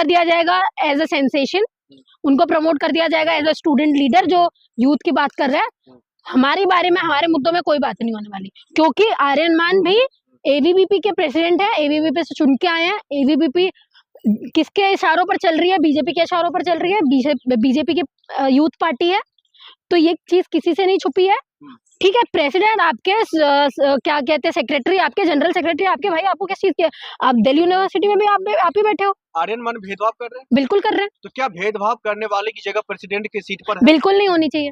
कर दिया जाएगा एज अ सेंसेशन, उनको प्रमोट कर दिया जाएगा एज अ स्टूडेंट लीडर जो यूथ की बात कर रहा है। हमारे बारे में, हमारे मुद्दों में कोई बात नहीं होने वाली, क्योंकि आर्यन मान भी एबीवीपी के प्रेसिडेंट है, एबीवीपी से चुन के आए हैं। एबीवीपी किसके इशारों पर चल रही है? बीजेपी के इशारों पर चल रही है, बीजेपी की यूथ पार्टी है, तो ये चीज किसी से नहीं छुपी है। ठीक है, प्रेसिडेंट आपके क्या कहते हैं, सेक्रेटरी आपके, जनरल सेक्रेटरी आपके, भाई आपको किस चीज के, आप दिल्ली यूनिवर्सिटी में भी आप ही बैठे हो। आर्यन मान भेदभाव कर रहे हैं? बिल्कुल कर रहे हैं। तो क्या भेदभाव करने वाले की जगह प्रेसिडेंट की सीट पर है? बिल्कुल नहीं होनी चाहिए,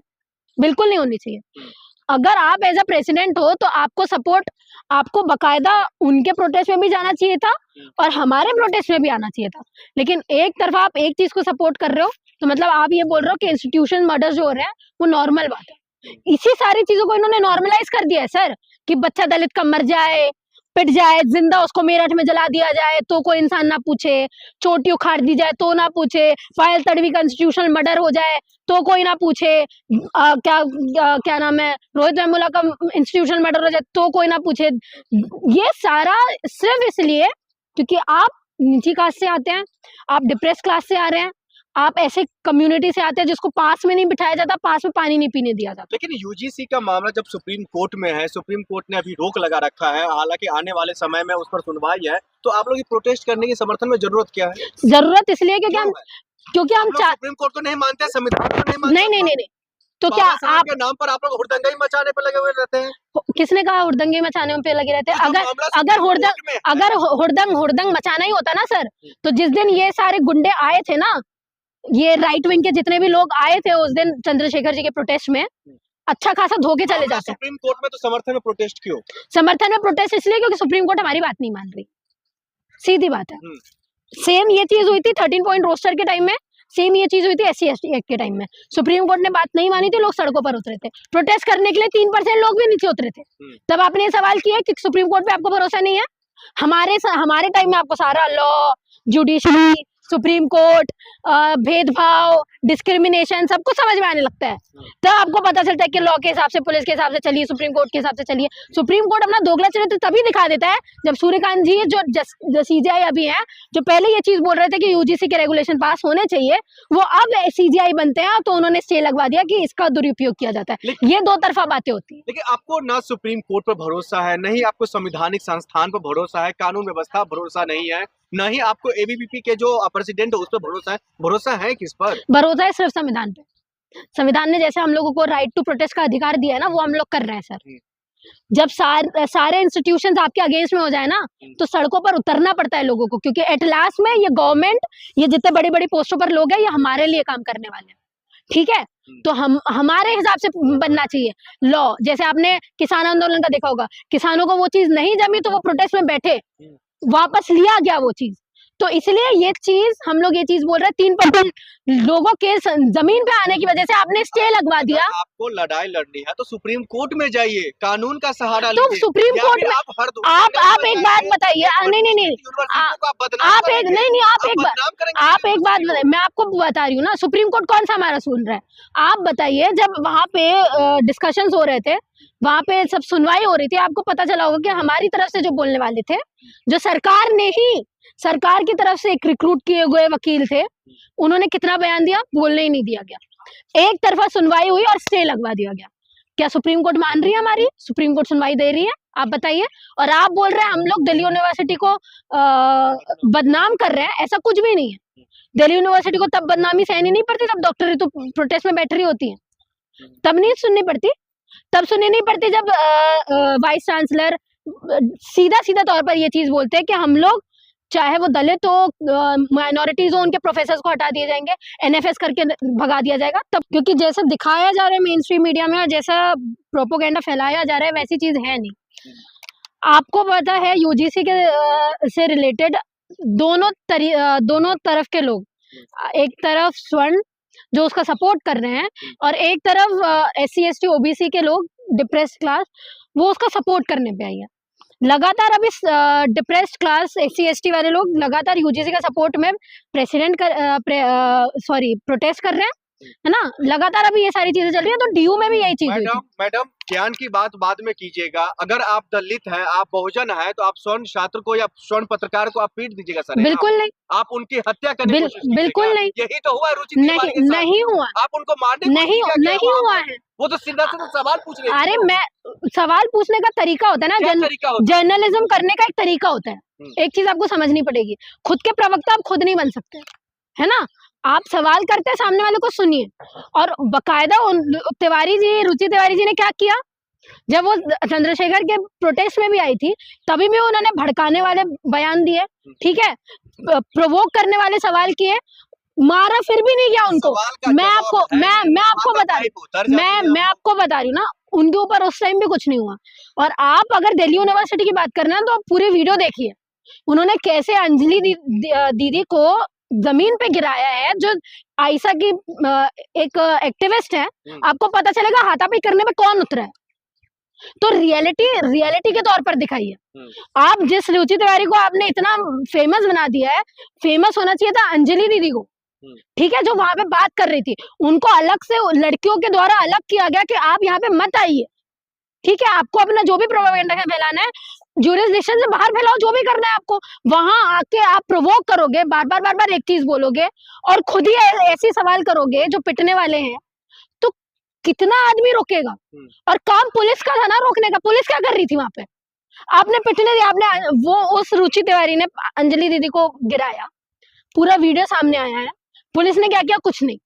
बिल्कुल नहीं होनी चाहिए। अगर आप एज अ प्रेसिडेंट हो तो आपको सपोर्ट, आपको बकायदा उनके प्रोटेस्ट में भी जाना चाहिए था और हमारे प्रोटेस्ट में भी आना चाहिए था। लेकिन एक तरफा आप एक चीज को सपोर्ट कर रहे हो, तो मतलब आप ये बोल रहे हो कि इंस्टीट्यूशन मर्डर जो हो रहे हैं वो नॉर्मल बात है। इसी सारी चीजों को इन्होंने नॉर्मलाइज कर दिया है सर, कि बच्चा दलित का मर जाए, पिट जाए, जिंदा उसको मेरठ में जला दिया जाए तो कोई इंसान ना पूछे, चोटी उखाड़ दी जाए तो ना पूछे, पायल तड़वी का इंस्टीट्यूशनल मर्डर हो जाए तो कोई ना पूछे, क्या नाम है, रोहित वेमुला का इंस्टीट्यूशनल मर्डर हो जाए तो कोई ना पूछे। ये सारा सिर्फ इसलिए क्योंकि आप नीची कास्ट से आते हैं, आप डिप्रेस क्लास से आ रहे हैं, आप ऐसे कम्युनिटी से आते हैं जिसको पास में नहीं बिठाया जाता, पास में पानी नहीं पीने दिया जाता। लेकिन यूजीसी का मामला जब सुप्रीम कोर्ट में है, सुप्रीम कोर्ट ने अभी रोक लगा रखा है, हालांकि आने वाले समय में उस पर सुनवाई है, तो आप लोग ये प्रोटेस्ट करने के समर्थन में जरूरत क्या है? जरूरत इसलिए क्योंकि हम सुप्रीम कोर्ट को नहीं मानते, संविधान को नहीं मानते। नहीं, तो क्या आप के नाम पर आप लोग हुड़दंगी मचाने पर लगे हुए रहते हैं? किसने कहा हुड़दंगी मचाने पे लगे रहते हैं? अगर हुड़दंग मचाना ही होता ना सर, तो जिस दिन ये सारे गुंडे आए थे ना, ये राइट विंग के जितने भी लोग आए थे उस दिन चंद्रशेखर जी के प्रोटेस्ट में, अच्छा खासा धोके चले जाते। सुप्रीम कोर्ट में तो समर्थन में प्रोटेस्ट क्यों? समर्थन में प्रोटेस्ट इसलिए क्योंकि सुप्रीम कोर्ट हमारी बात नहीं मान रही, सीधी बात है। सेम ये चीज हुई थी 13 पॉइंट रोस्टर के टाइम में, सेम ये चीज हुई थी SC ST एक्ट के टाइम में। सुप्रीम कोर्ट ने बात नहीं मानी थी, लोग सड़कों पर उतरे थे प्रोटेस्ट करने के लिए, 3% लोग भी नीचे उतरे थे। तब आपने ये सवाल किया कि सुप्रीम कोर्ट पे आपको भरोसा नहीं है? हमारे टाइम में आपको सारा लॉ, जुडिशरी, सुप्रीम कोर्ट, भेदभाव, डिस्क्रिमिनेशन सब कुछ समझ में आने लगता है। तब आपको पता चलता है कि लॉ के हिसाब से, पुलिस के हिसाब से चलिए, सुप्रीम कोर्ट के हिसाब से चलिए। सुप्रीम कोर्ट अपना दोगला चरित्र तभी दिखा देता है जब सूर्यकांत जी जो CJI अभी हैं, जो पहले ये चीज बोल रहे थे कि यूजीसी के रेगुलेशन पास होने चाहिए, वो अब CJI बनते हैं तो उन्होंने स्टे लगवा दिया कि इसका दुरुपयोग किया जाता है। ये दो तरफा बातें होती है। लेकिन आपको ना सुप्रीम कोर्ट पर भरोसा है, नहीं आपको संवैधानिक संस्थान पर भरोसा है, कानून व्यवस्था भरोसा नहीं है, ना ही आपको एबीवीपी के जो प्रेसिडेंट है उस पर भरोसा है किस पर? भरोसा है सिर्फ संविधान पे। संविधान ने जैसे हम लोगों को राइट टू प्रोटेस्ट का अधिकार दिया है ना, वो हम लोग कर रहे हैं सर। जब सारे इंस्टीट्यूशंस आपके अगेंस्ट में हो जाए ना, तो सड़कों पर उतरना पड़ता है लोगों को, क्योंकि एट लास्ट में ये गवर्नमेंट, ये जितने बड़ी बड़ी पोस्टों पर लोग हैं, ये हमारे लिए काम करने वाले हैं। ठीक है, तो हमारे हिसाब से बनना चाहिए लॉ। जैसे आपने किसान आंदोलन का देखा होगा, किसानों को वो चीज नहीं जमी तो वो प्रोटेस्ट में बैठे, वापस लिया गया वो चीज। तो इसलिए ये चीज हम लोग ये चीज बोल रहे हैं, 3% लोगों के जमीन पे आने की वजह से आपने स्टे लगवा दिया। आपको लड़ाई लड़नी है तो सुप्रीम कोर्ट में जाइए, कानून का सहारा तो सुप्रीम कोर्ट में आप एक बात बताइए, नहीं आप एक बात बताइए, मैं आपको बता रही हूँ ना, सुप्रीम कोर्ट कौन सा हमारा सुन रहा है? आप बताइए, जब वहां पे डिस्कशंस हो रहे थे, वहां पे सब सुनवाई हो रही थी, आपको पता चला होगा कि हमारी तरफ से जो बोलने वाले थे, जो सरकार की तरफ से एक रिक्रूट किए हुए वकील थे, उन्होंने कितना बयान दिया? बोलने ही नहीं दिया गया। एक तरफा सुनवाई हुई और स्टे लगवा दिया गया। क्या सुप्रीम कोर्ट मान रही है हमारी? सुप्रीम कोर्ट सुनवाई दे रही है? आप बताइए। और आप बोल रहे हैं हम लोग दिल्ली यूनिवर्सिटी को बदनाम कर रहे हैं, ऐसा कुछ भी नहीं है। दिल्ली यूनिवर्सिटी को तब बदनामी सहनी नहीं पड़ती, तब डॉक्टर तो प्रोटेस्ट में बैठ रही होती है, तब नहीं सुननी पड़ती। तब सुननी नहीं पड़ती जब वाइस चांसलर सीधा तौर पर ये चीज बोलते हैं कि हम लोग, चाहे वो दलित हो, माइनॉरिटीज हो, उनके प्रोफेसर्स को हटा दिए जाएंगे, NFS करके भगा दिया जाएगा। तब क्योंकि जैसा दिखाया जा रहा है मेन स्ट्रीम मीडिया में और जैसा प्रोपोगेंडा फैलाया जा रहा है, वैसी चीज है नहीं। आपको पता है यूजीसी के से रिलेटेड दोनों तरफ के लोग, एक तरफ स्वर्ण जो उसका सपोर्ट कर रहे हैं, और एक तरफ SC ST OBC के लोग, डिप्रेस्ड क्लास, वो उसका सपोर्ट करने पे आई है। लगातार अभी डिप्रेस्ड क्लास SC ST वाले लोग लगातार यूजीसी का सपोर्ट में प्रोटेस्ट कर रहे हैं, है ना। लगातार अभी ये सारी चीजें चल रही है, तो DU में भी यही चीज। मैडम ज्ञान की बात बाद में कीजिएगा। अगर आप दलित हैं, आप बहुजन हैं, तो आप स्वर्ण छात्र को या स्वर्ण पत्रकार को आप पीट दीजिएगा सर। बिल्कुल नहीं, आप उनकी हत्या करने की कोशिश बिल्कुल कीजिएगा। नहीं, यही तो हुआ रुचि तिवारी नहीं के साथ। नहीं हुआ, आप उनको मारने की कोशिश नहीं क्या किया नहीं वहाँ हुआ पे? है। वो तो सीधा सीधा सवाल पूछ रही थी अरे वो। मैं सवाल पूछने का तरीका होता है क्या ना, तरीका होता है? जर्नलिज्म करने का एक तरीका होता है। एक चीज आपको समझनी पड़ेगी, खुद के प्रवक्ता आप खुद नहीं बन सकते, है ना। आप सवाल करते हैं, सामने वाले को सुनिए। और बकायदा तिवारी जी, रुचि तिवारी जी ने क्या किया, जब वो चंद्रशेखर के प्रोटेस्ट में भी आई थी, तभी भी उन्होंने भड़काने वाले बयान दिए, ठीक है, प्रोवोक करने वाले सवाल किए, मारा फिर भी नहीं गया उनको। मैं आपको बता रही हूँ ना, उनके ऊपर उस टाइम भी कुछ नहीं हुआ। और आप अगर दिल्ली यूनिवर्सिटी की बात करना है तो आप पूरी वीडियो देखिए, उन्होंने कैसे अंजलि दीदी को जमीन पे गिराया है, जो आयशा की एक एक्टिविस्ट है। आपको पता चलेगा हाथापाई करने में कौन उतरा है। तो रियलिटी के तौर पर दिखाइए। आप जिस रुचि तिवारी को आपने इतना फेमस बना दिया है, फेमस होना चाहिए था अंजलि दीदी को, ठीक है, जो वहां पे बात कर रही थी, उनको अलग से लड़कियों के द्वारा अलग किया गया कि आप यहाँ पे मत आइए, ठीक है। आपको अपना जो भी प्रोपेगेंडा है फैलाना है, ज्यूरिसडिक्शन से बाहर फैलाओ, जो भी करना है आपको। वहां आके आप प्रोवोक करोगे, बार बार एक चीज बोलोगे और खुद ही ऐसे सवाल करोगे जो पिटने वाले हैं, तो कितना आदमी रोकेगा। और काम पुलिस का था ना रोकने का, पुलिस क्या कर रही थी वहां पे? आपने पिटने दिया, आपने वो उस रुचि तिवारी ने अंजलि दीदी को गिराया, पूरा वीडियो सामने आया है, पुलिस ने क्या किया? कुछ नहीं।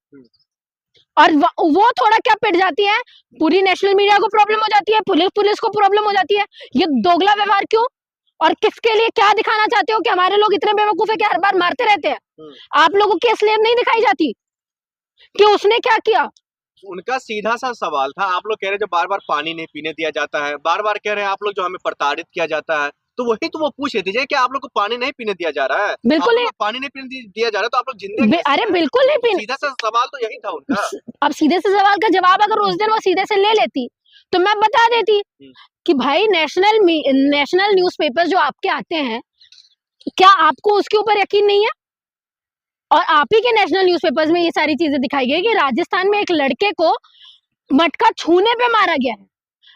और वो थोड़ा क्या पिट जाती है, पूरी नेशनल मीडिया को प्रॉब्लम हो जाती है, पुलिस को प्रॉब्लम हो जाती है। ये दोगला व्यवहार क्यों? और किसके लिए? क्या दिखाना चाहते हो कि हमारे लोग इतने बेवकूफ है कि हर बार मारते रहते हैं? आप लोगों की असलियत नहीं दिखाई जाती कि उसने क्या किया? उनका सीधा सा सवाल था। आप लोग कह रहे हैं जो बार बार पानी नहीं पीने दिया जाता है, बार बार कह रहे हैं आप लोग जो हमें प्रताड़ित किया जाता है, तो वही तो वो पूछ रहे थे कि आप लोग को पानी नहीं पीने दिया जा रहा है। बिल्कुल नहीं, पानी नहीं पीने दिया जा रहा है तो आप लोग जिंदे कैसे अरे हैं? बिल्कुल नहीं पीने। सीधा सा सवाल तो यही था उनका। अब सीधे से सवाल का जवाब अगर उस दिन वो सीधे से ले लेती तो मैं बता देती कि भाई नेशनल न्यूज़पेपर जो आपके आते हैं, क्या आपको उसके ऊपर यकीन नहीं है? और आप ही के नेशनल न्यूज़पेपर्स में ये सारी चीजें दिखाई गई कि राजस्थान में एक लड़के को मटका छूने पे मारा गया है,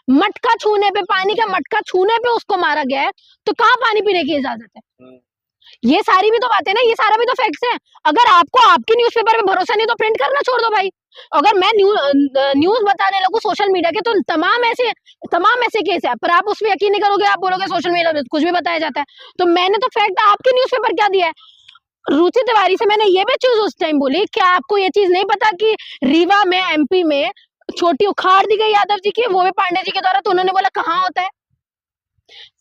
मटका छूने पे, पानी का मटका छूने पे उसको मारा गया है। तो कहाँ पानी पीने की इजाजत है? ये सारी भी तो बातें ना, ये सारा भी तो फैक्ट्स है। अगर आपको आपके न्यूज़पेपर पे भरोसा नहीं तो प्रिंट करना छोड़ दो भाई। अगर मैं न्यूज बताने लगूं सोशल मीडिया के, तो तमाम ऐसे केस है, पर आप उस पर यकीन नहीं करोगे, आप बोलोगे सोशल मीडिया पे कुछ भी बताया जाता है। तो मैंने तो फैक्ट आपके न्यूज़पेपर क्या दिया है। रुचि तिवारी से मैंने ये भी चीज उस टाइम बोली, क्या आपको ये चीज नहीं पता कि रीवा में, एमपी में छोटी उखाड़ दी गई यादव जी की, वो भी पांडे जी के द्वारा, तो उन्होंने बोला कहाँ होता है।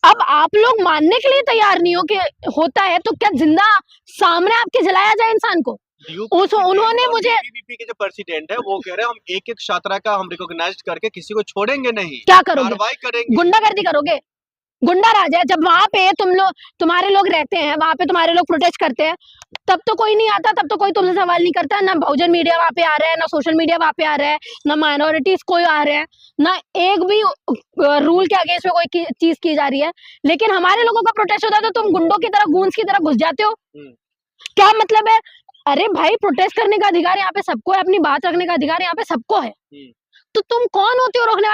अब आप लोग मानने के लिए तैयार नहीं हो कि होता है, तो क्या जिंदा सामने आपके जलाया जाए इंसान को? उन्होंने मुझे एबीवीपी के जो प्रेसिडेंट है वो कह रहे हैं हम एक छात्रा का हम रिकॉग्नाइज करके किसी को छोड़ेंगे नहीं। क्या करोगे? कार्रवाई करेंगे। गुंडागर्दी करोगे, गुंडा राज है। जब वहां पे तुम्हारे लोग रहते हैं, वहां पे तुम्हारे लोग प्रोटेस्ट करते हैं, तब तो कोई नहीं आता, तब तो कोई तुमसे सवाल नहीं करता। ना बहुजन मीडिया वहां पे आ रहा है, ना सोशल मीडिया वहां पे आ रहा है, ना माइनॉरिटीज कोई आ रहे हैं, ना एक भी रूल के अगेंस्ट में कोई चीज की जा रही है। लेकिन हमारे लोगों का प्रोटेस्ट होता है तो तुम गुंडों की तरह, गूंज की तरह घुस जाते हो। क्या मतलब है? अरे भाई, प्रोटेस्ट करने का अधिकार यहाँ पे सबको है, अपनी बात रखने का अधिकार यहाँ पे सबको है, तो तुम कौन होते हो रोकने वाले?